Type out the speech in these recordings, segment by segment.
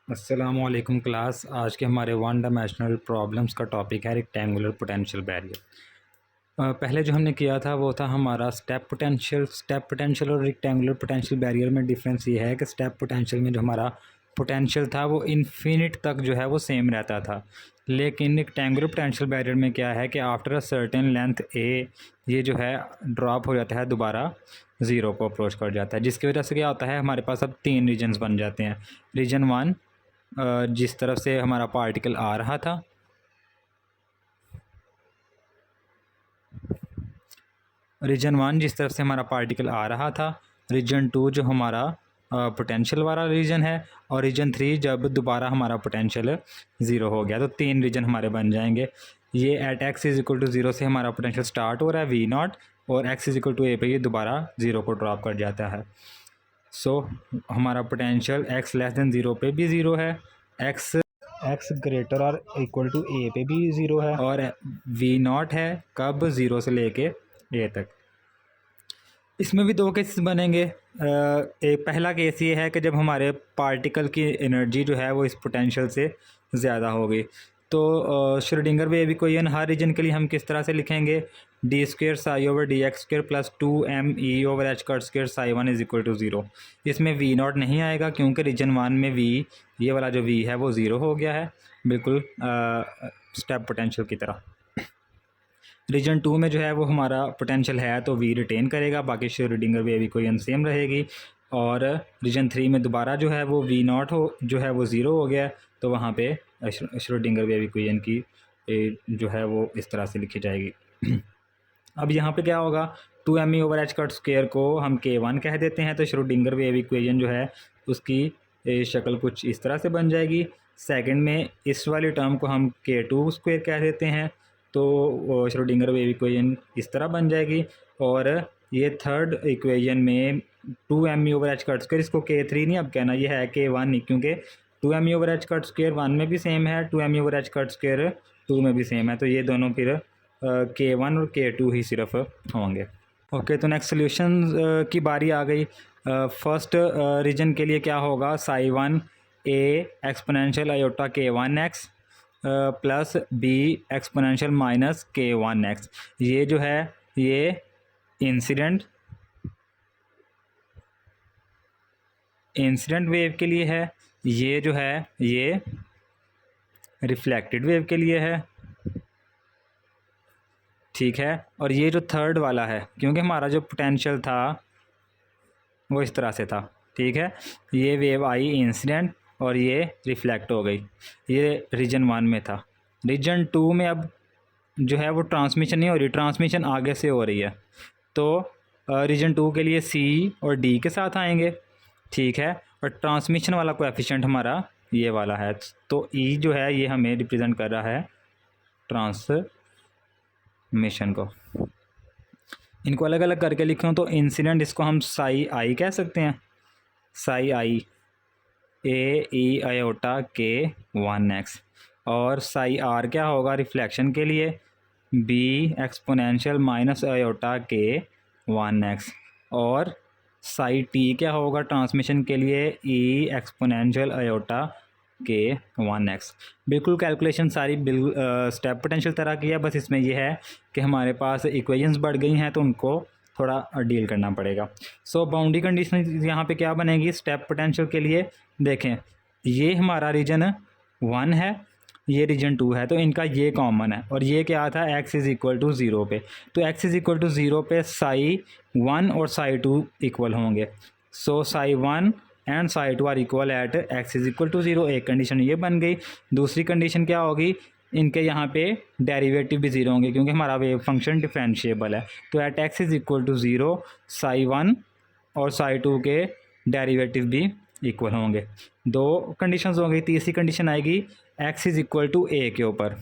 अस्सलामुअलैकुम क्लास। आज के हमारे वन डायमेंशनल प्रॉब्लम्स का टॉपिक है रेक्टेंगुलर पोटेंशियल बैरियर। पहले जो हमने किया था वो था हमारा स्टेप पोटेंशियल और रेक्टेंगुलर पोटेंशियल बैरियर में डिफरेंस ये है कि स्टेप पोटेंशियल में जो हमारा पोटेंशियल था वो इन्फिनिट तक जो है वो सेम रहता था, लेकिन रेक्टेंगुलर पोटेंशियल बैरियर में क्या है कि आफ्टर अ सर्टेन लेंथ ए ये जो है ड्रॉप हो जाता है, दोबारा ज़ीरो को अप्रोच कर जाता है, जिसकी वजह से क्या होता है हमारे पास अब तीन रीजन्स बन जाते हैं। रीजन वन जिस तरफ से हमारा पार्टिकल आ रहा था, रीजन वन जिस तरफ से हमारा पार्टिकल आ रहा था, रीजन टू जो हमारा पोटेंशियल वाला रीजन है, और रीजन थ्री जब दोबारा हमारा पोटेंशियल ज़ीरो हो गया। तो तीन रीजन हमारे बन जाएंगे। ये at x is equal to zero से हमारा पोटेंशियल स्टार्ट हो रहा है वी नॉट, और x is equal to a पे ये दोबारा ज़ीरो को ड्रॉप कर जाता है। सो हमारा potential x less than zero पे भी ज़ीरो है, एक्स ग्रेटर और इक्वल टू ए पे भी ज़ीरो है, और वी नॉट है कब ज़ीरो से लेके ए तक। इसमें भी दो केसेस बनेंगे। एक पहला केस ये है कि जब हमारे पार्टिकल की एनर्जी जो है वो इस पोटेंशियल से ज़्यादा होगी। तो श्रोडिंगर वेव इक्वेशन हर रीजन के लिए हम किस तरह से लिखेंगे, d square psi over d x square plus two m E over H cut square psi one is equal to zero. इसमें वी नॉट नहीं आएगा क्योंकि रीजन वन में वी, ये वाला जो वी है वो ज़ीरो हो गया है, बिल्कुल स्टेप पोटेंशियल की तरह। रीजन टू में जो है वो हमारा पोटेंशियल है तो वी रिटेन करेगा, बाकी श्रोडिंगर वेव इक्वेशन सेम रहेगी। और रीजन थ्री में दोबारा जो है वो वी नॉट हो जो है वो ज़ीरो हो गया, तो वहाँ पे श्रोडिंगर वेव इक्वेशन की जो है वो इस तरह से लिखी जाएगी। अब यहाँ पे क्या होगा, two m E over H cut square को हम के वन कह देते हैं, तो श्रोडिंगर वेव इक्वेशन जो है उसकी शक्ल कुछ इस तरह से बन जाएगी। सेकंड में इस वाली टर्म को हम के टू स्क्वेयर कह देते हैं, तो श्रोडिंगर वेव इक्वेशन इस तरह बन जाएगी। और ये थर्ड इक्वेशन में two m E over H cut square, इसको के थ्री नहीं अब कहना, ये है के वन ही, क्योंकि two m E over H cut square one में भी सेम है, two m E over H cut square two में भी सेम है, तो ये दोनों फिर के वन और के टू ही सिर्फ होंगे। ओके, तो नेक्स्ट सोल्यूशन की बारी आ गई। फर्स्ट रीजन के लिए क्या होगा, psi one a exponential iota k one x plus b exponential minus k one x. ये जो है ये इंसिडेंट वेव के लिए है, ये जो है ये रिफ्लेक्टेड वेव के लिए है, ठीक है। और ये जो थर्ड वाला है, क्योंकि हमारा जो पोटेंशियल था वो इस तरह से था, ठीक है, ये वेव आई इंसिडेंट और ये रिफ्लेक्ट हो गई, ये रीजन वन में था। रीजन टू में अब जो है वो ट्रांसमिशन नहीं हो रही, ट्रांसमिशन आगे से हो रही है, तो रीजन टू के लिए सी और डी के साथ आएंगे, ठीक है। और ट्रांसमिशन वाला कोएफिशिएंट हमारा ये वाला है, तो ई जो है ये हमें रिप्रेजेंट कर रहा है ट्रांसमिशन को। इनको अलग अलग करके लिखूँ तो इंसिडेंट इसको हम साई आई कह सकते हैं, साई आई ए ई आयोटा के वन एक्स, और साई आर क्या होगा रिफ्लेक्शन के लिए, B exponential minus iota k one x, और साई टी क्या होगा ट्रांसमिशन के लिए, ई exponential iota k one x. बिल्कुल कैलकुलेशन सारी स्टेप पोटेंशियल तरह की है, बस इसमें यह है कि हमारे पास इक्वेशंस बढ़ गई हैं तो उनको थोड़ा डील करना पड़ेगा। सो बाउंड्री कंडीशन यहाँ पे क्या बनेगी स्टेप पोटेंशियल के लिए, देखें ये हमारा रीजन वन है, ये रीजन टू है, तो इनका ये कॉमन है, और ये क्या था x is equal to zero पे, तो x is equal to zero पे साई वन और साई टू इक्वल होंगे। So psi one and psi two are equal at x is equal to zero, एक कंडीशन ये बन गई। दूसरी कंडीशन क्या होगी, इनके यहाँ पे डेरिवेटिव भी ज़ीरो होंगे क्योंकि हमारा वेव फंक्शन डिफरेंशिएबल है, तो at x is equal to zero psi one और साई टू के डेरिवेटिव भी इक्वल होंगे। दो कंडीशंस हो गई, तीसरी कंडीशन आएगी x is equal to a के ऊपर।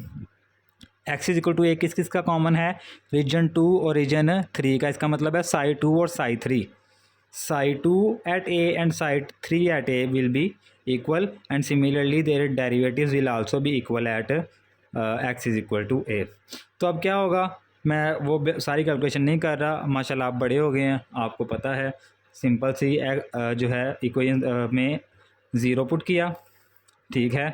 X is equal to a किस किस का कॉमन है, रीजन टू और रीजन थ्री का, इसका मतलब है साई टू और psi three, psi two at a and psi three at a will be equal, and similarly their derivatives will also be equal at x is equal to a. तो अब क्या होगा, मैं वो सारी कैलकुलेशन नहीं कर रहा, माशाल्लाह आप बड़े हो गए हैं, आपको पता है, सिंपल सी जो है इक्वेशन में ज़ीरो पुट किया, ठीक है।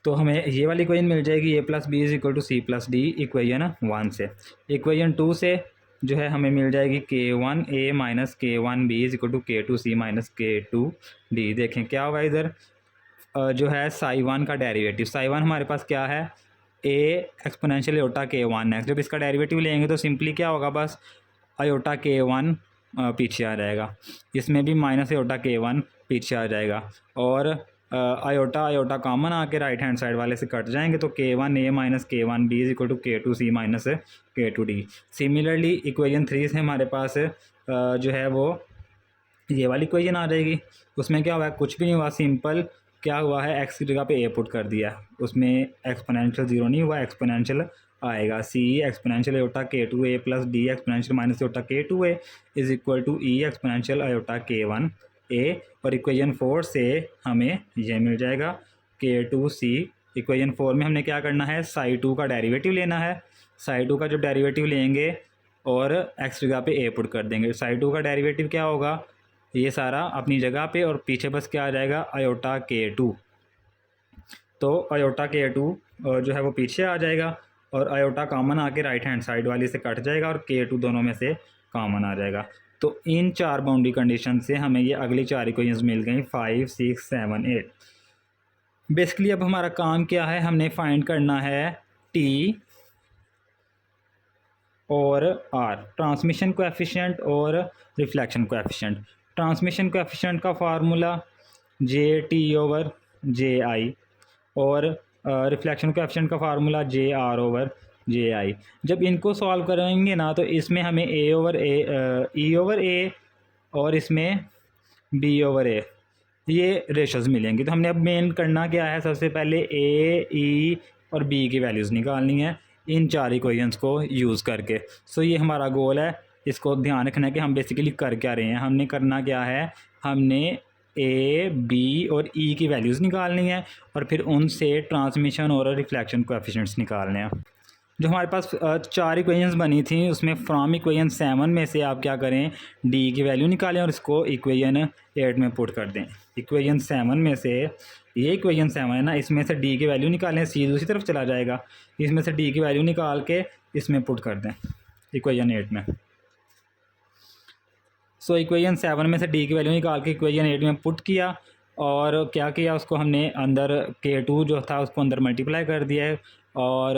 तो हमें ये वाली इक्वेशन मिल जाएगी a plus b is equal to c plus d equation 1 से। इक्वेशन 2 से जो है हमें मिल जाएगी k1a minus k1b is equal to k2c minus k2d। देखें क्या होगा इधर, जो है साई वन का डेरिवेटिव, साई वन हमारे पास क्या है, a एक्सपोनेंशियल आयोटा k1 है। जब इसका डेरिवेटिव लेंगे तो सिंपली क्या होगा, बस आयोटा k1 पीछे आ जाएगा, इसमें भी माइनस आयोटा k1 पीछे आ जाएगा, और आयोटा आयोटा कॉमन आके राइट हैंड साइड वाले से कट जाएंगे, तो k1a minus k1b is equal to k2c minus k2d। Similarly equation 3 से हमारे पास जो है वो ये वाली इक्वेशन आ जाएगी। उसमें क्या हुआ है, कुछ भी नहीं हुआ, सिंपल क्या हुआ है, एक्स की जगह पे ए पुट कर दिया, उसमें एक्सपोनेंशियल ज़ीरो नहीं हुआ, एक्सपोनेंशियल आएगा। C exponential iota k2a plus d exponential minus iota k2a is equal to e exponential iota k1a। और इक्वेशन 4 से हमें ये मिल जाएगा k2c। इक्वेशन 4 में हमने क्या करना है, साई 2 का डेरिवेटिव लेना है। साई 2 का जब डेरिवेटिव लेंगे और एक्स जगह पे ए पुट कर देंगे, साई 2 का डेरिवेटिव क्या होगा, ये सारा अपनी जगह पे, और पीछे बस क्या आ जाएगा, आयोटा k2। तो आयोटा k2 जो है वो पीछे आ जाएगा, और आयोटा कॉमन आके राइट हैंड साइड वाली से कट जाएगा, और k2 दोनों में से कॉमन आ जाएगा। तो इन 4 बाउंड्री कंडीशन से हमें ये अगली 4 इक्वेशंस मिल गई, 5, 6, 7, 8। बेसिकली अब हमारा काम क्या है, हमने फाइंड करना है t और r, ट्रांसमिशन कोएफिशिएंट और रिफ्लेक्शन कोएफिशिएंट। ट्रांसमिशन कोएफिशिएंट का फार्मूला JT/JI, और रिफ्लेक्शन कोएफिशिएंट का फार्मूला JR/JI। जब इनको सॉल्व करेंगे ना, तो इसमें हमें E/A और इसमें B/A ये रेशोज़ मिलेंगी। तो हमने अब मेन करना क्या है, सबसे पहले A, E और B की वैल्यूज़ निकालनी है इन 4 इक्वेशंस को यूज़ करके। सो ये हमारा गोल है, इसको ध्यान रखना है कि हम बेसिकली कर क्या रहे हैं। हमने करना क्या है, हमने A, B और E की वैल्यूज़ निकालनी है, और फिर उनसे ट्रांसमिशन और रिफ्लेक्शन कोएफिशिएंट्स निकालने हैं। जो हमारे पास 4 इक्वेशंस बनी थी, उसमें फ्रॉम इक्वेशन 7 में से आप क्या करें, D की वैल्यू निकालें और इसको इक्वेशन 8 में पुट कर दें। इक्वेशन 7 में से, ये इक्वेशन 7 है ना, इसमें से D की वैल्यू निकालें, C दूसरी तरफ चला जाएगा, इसमें से D की वैल्यू निकाल के इसमें पुट कर दें इक्वेशन 8 में। सो इक्वेशन 7 में से D की वैल्यू निकाल के इक्वेशन 8 में पुट किया, और क्या किया, उसको हमने अंदर k2 जो था उसको अंदर मल्टीप्लाई कर दिया है, और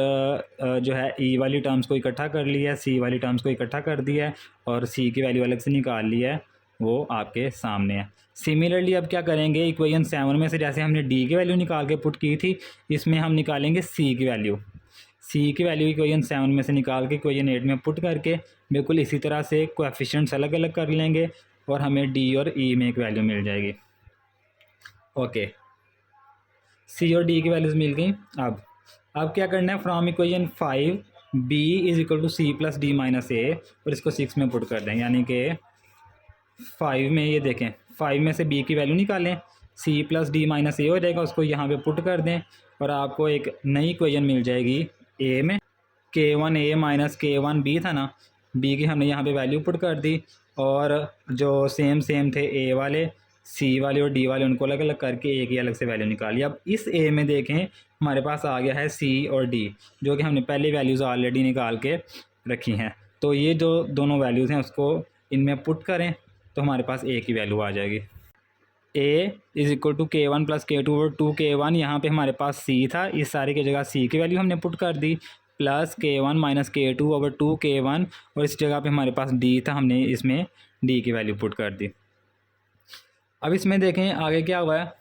जो है E वाली टर्म्स को इकट्ठा कर लिया है, C वाली टर्म्स को इकट्ठा कर दिया है, और C की वैल्यू अलग से निकाल ली है, वो आपके सामने है। सिमिलरली अब क्या करेंगे, इक्वेशन 7 में से जैसे हमने D की वैल्यू निकाल के पुट की थी, इसमें हम निकालेंगे C की वैल्यू। C की वैल्यू इक्वेशन 7 में से निकाल के इक्वेशन 8 में पुट करके बिल्कुल इसी तरह से कोएफिशिएंट्स अलग अलग कर लेंगे, और हमें D और E में एक वैल्यू मिल जाएगी। ओके, C और D की वैल्यूज़ मिल गई। अब क्या करना है, from equation 5 B is equal to C plus D minus A, और इसको 6 में पुट कर दें, यानी कि 5 में, ये देखें 5 में से B की वैल्यू निकालें, C plus D minus A हो जाएगा, उसको यहाँ पे पुट कर दें, और आपको एक नई इक्वेशन मिल जाएगी A में। k1a माइनस k1b था ना, B की हमने यहाँ पे वैल्यू पुट कर दी, और जो सेम थे A वाले, C वाले और D वाले, उनको अलग अलग करके A की अलग से वैल्यू निकाली। अब इस A में देखें हमारे पास आ गया है C और D, जो कि हमने पहले वैल्यूज़ ऑलरेडी निकाल के रखी हैं। तो ये जो दोनों वैल्यूज़ हैं उसको इनमें पुट करें, तो हमारे पास A की वैल्यू आ जाएगी। A is equal to k1 plus k2 और 2k1, यहाँ पे हमारे पास C था, इस सारे की जगह C की वैल्यू हमने पुट कर दी, plus k1 minus k2 over 2k1, और इस जगह पे हमारे पास D था, हमने इसमें D की वैल्यू पुट कर दी। अब इसमें देखें आगे क्या हुआ है,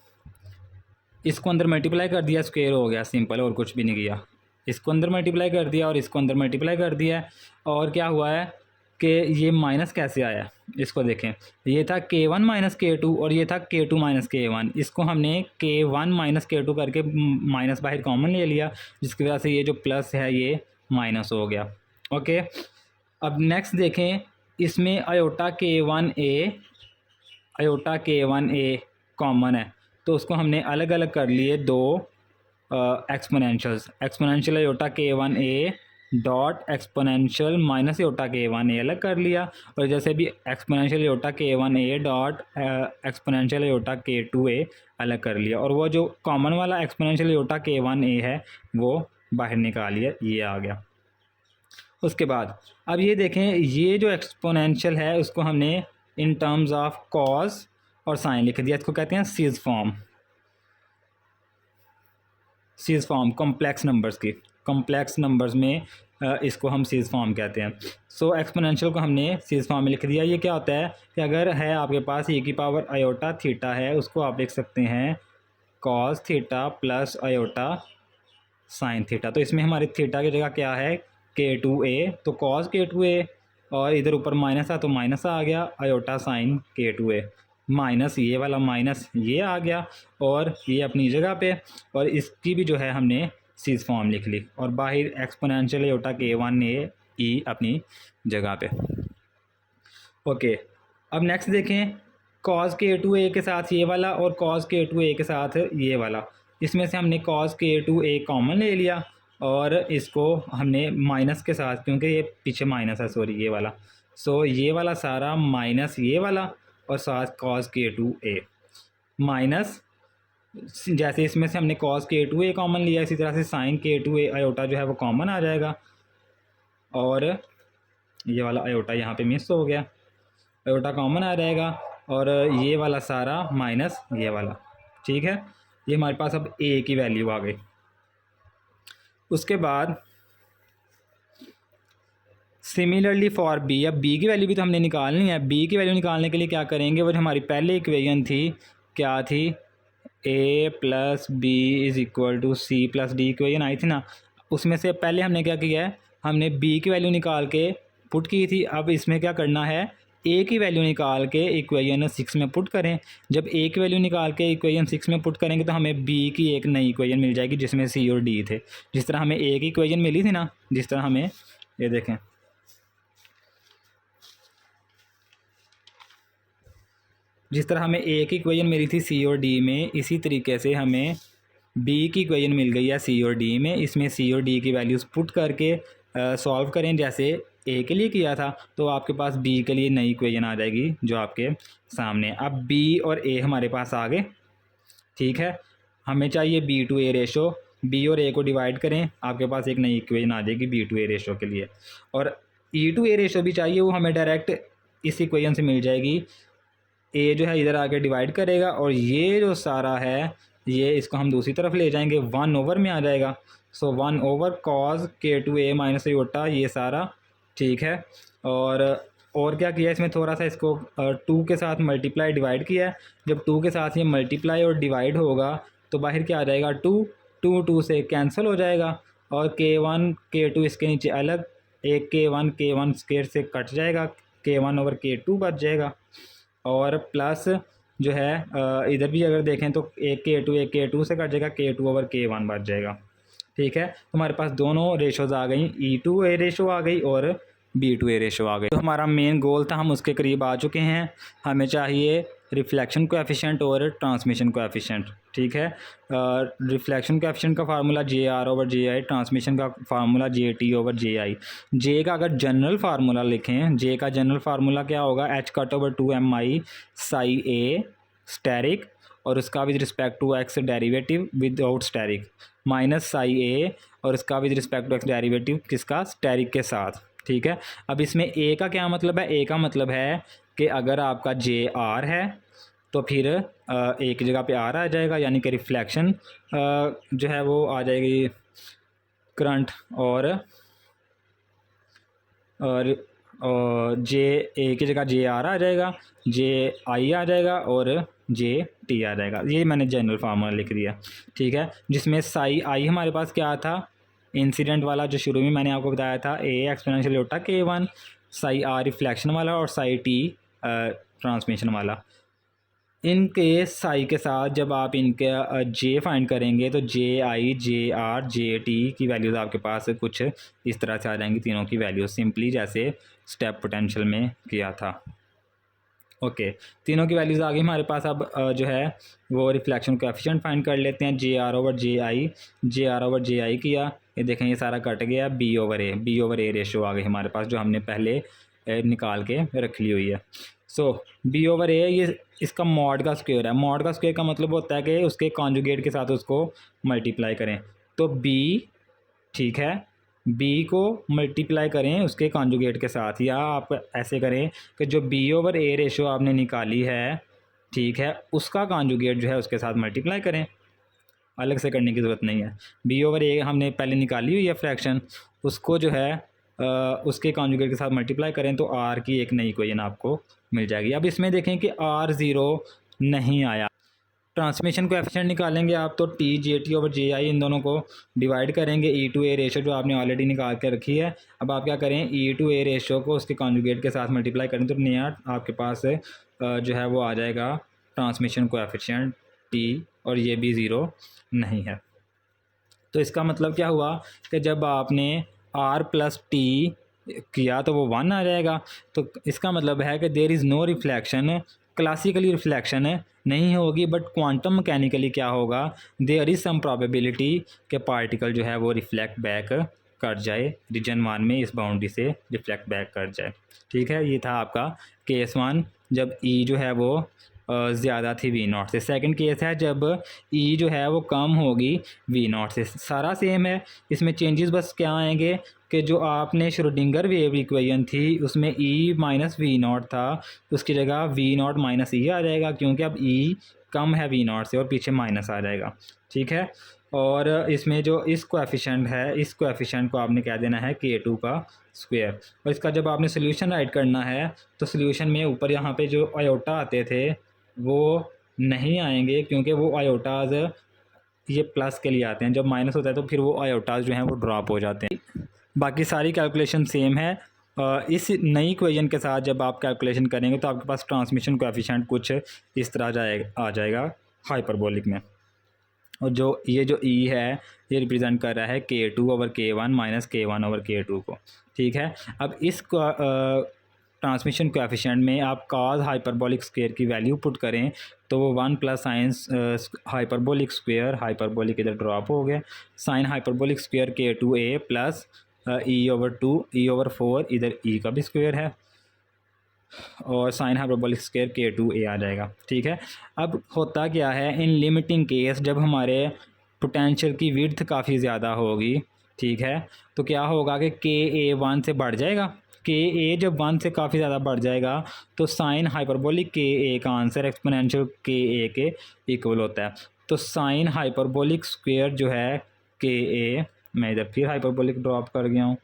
इसको अंदर मल्टीप्लाई कर दिया, स्क्वायर हो गया, सिंपल, और कुछ भी नहीं किया। इसको अंदर मल्टीप्लाई कर दिया और इसको अंदर मल्टीप्लाई कर दिया, और क्या हुआ है कि ये माइनस कैसे आया, इसको देखें, ये था k1 माइनस k2 और ये था k2 माइनस k1, इसको हमने k1 माइनस k2 करके माइनस बाहर कॉमन ले लिया, जिसकी वजह से ये जो प्लस है ये माइनस हो गया। ओके, अब नेक्स्ट देखें, इसमें आयोटा k1a कॉमन है, तो उसको हमने अलग अलग कर लिए दो exponential iota k1a dot exponential minus aorta के वन ए अलग कर लिया, और जैसे भी एक्सपोनेंशियल एयोटा के वन ए डॉट एक्सपोनेंशियल एयोटा के टू ए अलग कर लिया, और वो जो कॉमन वाला एक्सपोनेंशियल एयोटा के वन ए है वो बाहर निकाल लिया, ये आ गया। उसके बाद अब ये देखें, ये जो एक्सपोनेंशियल है उसको हमने इन टर्म्स ऑफ कॉस और साइन लिख दिया, इसको कहते हैं cis form. Cis form complex numbers की, कॉम्प्लेक्स नंबर्स में इसको हम सीज फॉर्म कहते हैं। सो एक्सपोनेंशियल को हमने सीज फॉर्म में लिख दिया। ये क्या होता है कि अगर है आपके पास e की पावर आयोटा थीटा है, उसको आप लिख सकते हैं cos theta plus iota sine theta. तो इसमें हमारी थीटा की जगह क्या है, k2a, तो कॉस k2a, और इधर ऊपर माइनस था तो माइनस आ गया, आयोटा साइन k2a, माइनस ये वाला माइनस ये आ गया, और ये अपनी जगह पे, और इसकी भी जो है हमने सीज फॉर्म लिख ली, और बाहर एक्सपोनेंशियल आयोटा k1a e अपनी जगह पे। ओके, अब नेक्स्ट देखें, कॉस k2a के साथ ये वाला और कॉस k2a के साथ ये वाला, इसमें से हमने कॉस k2a कॉमन ले लिया, और इसको हमने माइनस के साथ, क्योंकि ये पीछे माइनस है, सॉरी ये वाला, सो ये वाला सारा माइनस ये वाला, और साथ कॉस k2a माइनस, जैसे इसमें से हमने कॉस k2a कॉमन लिया, इसी तरह से साइन k2a आयोटा जो है वो कॉमन आ जाएगा, और ये वाला आयोटा यहाँ पे मिस हो गया, आयोटा कॉमन आ जाएगा, और ये वाला सारा माइनस ये वाला। ठीक है, ये हमारे पास अब a की वैल्यू आ गई। उसके बाद सिमिलरली फॉर b, अब b की वैल्यू भी तो हमने निकालनी है। b की वैल्यू निकालने के लिए क्या करेंगे, वो जो हमारी पहले इक्वेशन थी क्या थी, a plus b is equal to c plus d equation आई थी ना, उसमें से पहले हमने क्या किया है, हमने b की वैल्यू निकाल के पुट की थी। अब इसमें क्या करना है, a की वैल्यू निकाल के इक्वेशन 6 में पुट करें। जब a की वैल्यू निकाल के इक्वेशन 6 में पुट करेंगे तो हमें b की एक नई इक्वेशन मिल जाएगी जिसमें c और d थे। जिस तरह हमें a की इक्वेशन मिली थी ना, जिस तरह हमें, ये देखें, जिस तरह हमें a की इक्वेशन मिली थी c और d में, इसी तरीके से हमें b की इक्वेशन मिल गई है c और d में। इसमें c और d की वैल्यूज़ पुट करके सॉल्व करें जैसे a के लिए किया था, तो आपके पास b के लिए नई इक्वेशन आ जाएगी जो आपके सामने। अब b और a हमारे पास आ गए। ठीक है, हमें चाहिए b to a ratio, b और a को डिवाइड करें, आपके पास एक नई इक्वेशन आ जाएगी b टू a रेशो के लिए। और e टू a रेशो भी चाहिए, वो हमें डायरेक्ट इस इक्वेशन से मिल जाएगी। a जो है इधर आके डिवाइड करेगा, और ये जो सारा है ये इसको हम दूसरी तरफ ले जाएंगे, 1 ओवर में आ जाएगा। सो 1 over cos k2a minus iota, ये सारा। ठीक है, और क्या किया इसमें, थोड़ा सा इसको 2 के साथ मल्टीप्लाई डिवाइड किया है। जब 2 के साथ ये मल्टीप्लाई और डिवाइड होगा तो बाहर क्या आ जाएगा, 2 से कैंसिल हो जाएगा, और k1 k2 इसके नीचे अलग, एक k1 स्क्वायर से कट जाएगा, k1 ओवर k2 बच जाएगा, और प्लस जो है इधर भी अगर देखें तो एक k2 से कट जाएगा, k2 ओवर k1 बच जाएगा। ठीक है, तो हमारे पास दोनों रेशोज़ आ गई, e टू a रेशो आ गई और b टू a रेशो आ गई। तो हमारा मेन गोल था, हम उसके करीब आ चुके हैं। हमें चाहिए रिफ्लेक्शन कोएफिशिएंट और ट्रांसमिशन कोएफिशिएंट। ठीक है, रिफ्लेक्शन कोएफिशिएंट का formula JR over JI, transmission का formula JT over JI। J का अगर जनरल फार्मूला लिखें, J का जनरल फार्मूला क्या होगा, H cut over 2mi psi A asterisk, और उसका with respect to x derivative without asterisk, minus psi A, और इसका with respect to x derivative किसका, स्टेरिक के साथ। ठीक है, अब इसमें a का क्या मतलब है, a का मतलब है कि अगर आपका JR है तो फिर a की जगह पे R आ जाएगा, यानी कि रिफ्लेक्शन जो है वो आ जाएगी करंट, और जे ए की जगह JR आ जाएगा, JI आ जाएगा, और JT आ जाएगा। ये मैंने जनरल फार्मूला लिख दिया। ठीक है, जिसमें साई आई हमारे पास क्या था, इंसिडेंट वाला जो शुरू में मैंने आपको बताया था, a exponential iota k1, Sai R reflection वाला, और साई T ट्रांसमिशन वाला। इनके साई के साथ जब आप इनके J फाइंड करेंगे तो JI JR JT की वैल्यूज़ आपके पास कुछ इस तरह से आ जाएंगी, तीनों की वैल्यूज़ सिंपली जैसे स्टेप पोटेंशियल में किया था। ओके, तीनों की वैल्यूज़ आ गई हमारे पास। अब जो है वो रिफ्लेक्शन कोएफिशिएंट फाइंड कर लेते हैं, JR over JI, JR over JI किया, ये देखें ये सारा कट गया, बी ओवर ए रेशो आ गई हमारे पास जो हमने पहले निकाल के रख ली हुई है। सो बी ओवर ए ये इसका मॉड का स्क्वायर है। मॉड का स्क्वायर का मतलब होता है कि उसके कॉन्जुगेट के साथ उसको मल्टीप्लाई करें। तो बी, ठीक है, बी को मल्टीप्लाई करें उसके कॉन्जुगेट के साथ, या आप ऐसे करें कि जो बी ओवर ए रेशो आपने निकाली है, ठीक है, उसका कॉन्जुगेट जो है उसके साथ मल्टीप्लाई करें, अलग से करने की ज़रूरत नहीं है। बी ओवर ए हमने पहले निकाली हुई है फ्रैक्शन, उसको जो है उसके कॉन्जुगेट के साथ मल्टीप्लाई करें तो आर की एक नई इक्वेशन आपको मिल जाएगी। अब इसमें देखें कि आर ज़ीरो नहीं आया, ट्रांसमिशन कोएफिशिएंट निकालेंगे आप तो टी जे टी ओवर जे आई इन दोनों को डिवाइड करेंगे, ई टू ए रेशो जो आपने ऑलरेडी निकाल के रखी है। अब आप क्या करें, ई टू ए रेशो को उसके कॉन्जुगेट के साथ मल्टीप्लाई करें तो नया आपके पास जो है वो आ जाएगा ट्रांसमिशन कोएफिशिएंट टी, और ये भी ज़ीरो नहीं है। तो इसका मतलब क्या हुआ कि जब आपने आर प्लस टी किया तो वो वन आ जाएगा। तो इसका मतलब है कि there is no reflection, classically reflection नहीं होगी, बट क्वांटम मैकेनिकली क्या होगा, देयर इज़ सम प्रोबेबिलिटी कि पार्टिकल जो है वो रिफ्लेक्ट बैक कर जाए रीजन वन में, इस बाउंड्री से रिफ्लेक्ट बैक कर जाए। ठीक है, ये था आपका केस वन जब ई जो है वो ज़्यादा थी वी नॉट से। सेकंड केस है जब ई जो है वो कम होगी वी नॉट से। सारा सेम है, इसमें चेंजेस बस क्या आएंगे कि जो आपने श्रोडिंगर वेव इक्वेशन थी उसमें ई माइनस वी नॉट था, उसकी जगह वी नॉट माइनस ई आ जाएगा, क्योंकि अब ई कम है वी नॉट से और पीछे माइनस आ जाएगा। ठीक है, और इसमें जो इस कोएफिशिएंट है, इस कोएफिशिएंट को आपने क्या देना है, K2 का स्क्वायर। और इसका जब आपने सोल्यूशन राइट करना है तो सोल्यूशन में ऊपर यहाँ पे जो आयोटा आते थे वो नहीं आएंगे, क्योंकि वो आयोटाज ये प्लस के लिए आते हैं, जब माइनस होता है तो फिर वो आयोटाज जो हैं वो ड्रॉप हो जाते हैं। बाकी सारी कैलकुलेशन सेम है। इस नई इक्वेशन के साथ जब आप कैलकुलेशन करेंगे तो आपके पास ट्रांसमिशन कोएफिशिएंट कुछ इस तरह आ जाएगा हाइपरबोलिक में। और जो ई है ये रिप्रेजेंट कर रहा है K2 over K1 minus K1 over K2 को। ठीक है, अब इस ट्रांसमिशन कोएफिशिएंट में आप कॉस हाइपरबोलिक स्क्वायर की वैल्यू पुट करें तो वो 1 plus sine hyperbolic square, hyperbolic इधर ड्रॉप हो गया, sine hyperbolic square K2A plus ई ओवर 2 ई ओवर 4, इधर ई का भी स्क्वायर है, और साइन हाइपरबोलिक स्क्वायर K2A आ जाएगा। ठीक है, अब होता क्या है इन लिमिटिंग केस, जब हमारे पोटेंशियल की विड्थ काफ़ी ज़्यादा होगी, ठीक है, तो क्या होगा कि KA 1 से बढ़ जाएगा। KA जब 1 से काफ़ी ज़्यादा बढ़ जाएगा तो साइन हाइपरबोलिक KA का आंसर एक्सपोनेंशियल KA के इक्वल होता है। तो साइन हाइपरबोलिक स्क्वायर जो है KA, मैं इधर फिर हाइपरबोलिक ड्रॉप कर गया हूँ,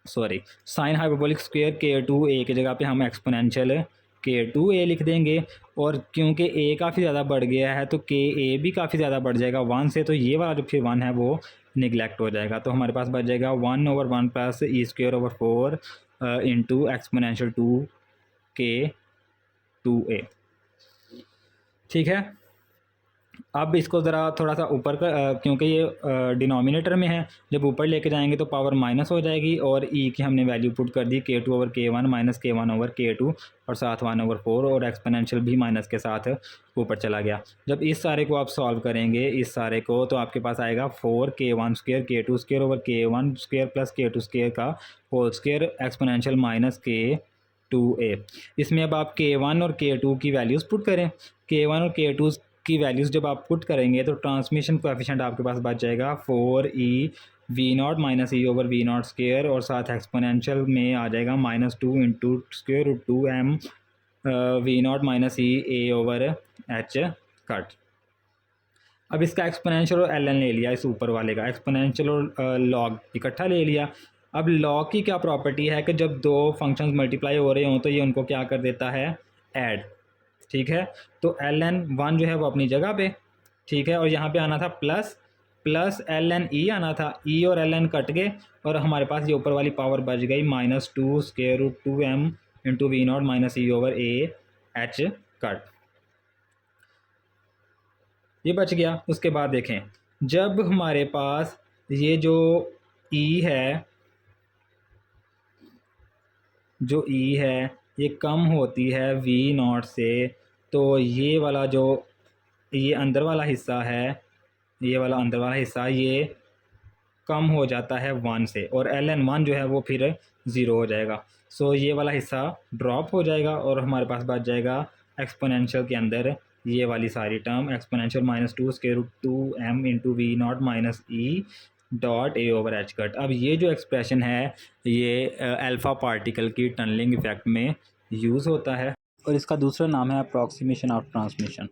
sorry, sine hyperbolic square K2A की जगह पे हम एक्सपोनेंशियल K2A लिख देंगे, और क्योंकि A काफ़ी ज़्यादा बढ़ गया है तो KA भी काफ़ी ज़्यादा बढ़ जाएगा 1 से, तो ये वाला जो फिर 1 है वो निगलेक्ट हो जाएगा। तो हमारे पास बच जाएगा 1 over 1 plus e square over 4 into exponential 2K2A। ठीक है, अब इसको ज़रा थोड़ा सा ऊपर का क्योंकि ये डिनोमिनेटर में है, जब ऊपर लेके जाएंगे तो पावर माइनस हो जाएगी, और ई की हमने वैल्यू पुट कर दी K2 over K1 minus K1 over K2, और साथ 1 ओवर 4, और एक्सपोनेंशियल भी माइनस के साथ ऊपर चला गया। जब इस सारे को आप सॉल्व करेंगे, इस सारे को, तो आपके पास आएगा 4K1 square K2 square over K1 square plus K2 square का whole square exponential minus K2A। इसमें अब आप K1 और K2 की वैल्यूज़ पुट करें। K1 और K2 की वैल्यूज़ जब आप पुट करेंगे तो ट्रांसमिशन कोएफिशिएंट आपके पास बच जाएगा 4E V naught minus E over V naught square, और साथ एक्सपोनेंशियल में आ जाएगा -2 into square root 2m V naught minus E A over H cut. अब इसका एक्सपोनेंशियल और ln ले लिया, इस ऊपर वाले का एक्सपोनेंशियल और लॉग इकट्ठा ले लिया। अब लॉग की क्या प्रॉपर्टी है कि जब दो फंक्शंस मल्टीप्लाई हो रहे हों तो ये उनको क्या कर देता है, ऐड। ठीक है, तो ln 1 जो है वो अपनी जगह पे, ठीक है, और यहाँ पे आना था प्लस ln e आना था, e और ln कट गए और हमारे पास ये ऊपर वाली पावर बच गई -2 square root 2m into V naught minus E over A H cut, ये बच गया। उसके बाद देखें, जब हमारे पास ये जो e है, जो ई है ये कम होती है वी नॉट से, तो ये वाला जो ये अंदर वाला हिस्सा है, ये वाला अंदर वाला हिस्सा ये कम हो जाता है 1 से, और ln1 जो है वो फिर 0 हो जाएगा। सो ये वाला हिस्सा ड्रॉप हो जाएगा और हमारे पास बच जाएगा एक्सपोनेंशियल के अंदर ये वाली सारी term, exponential -2√2m into V naught minus E dot A over H cut. अब ये जो एक्सप्रेशन है ये अल्फ़ा पार्टिकल की टनलिंग इफेक्ट में यूज़ होता है, और इसका दूसरा नाम है अप्रॉक्सीमेशन ऑफ ट्रांसमिशन।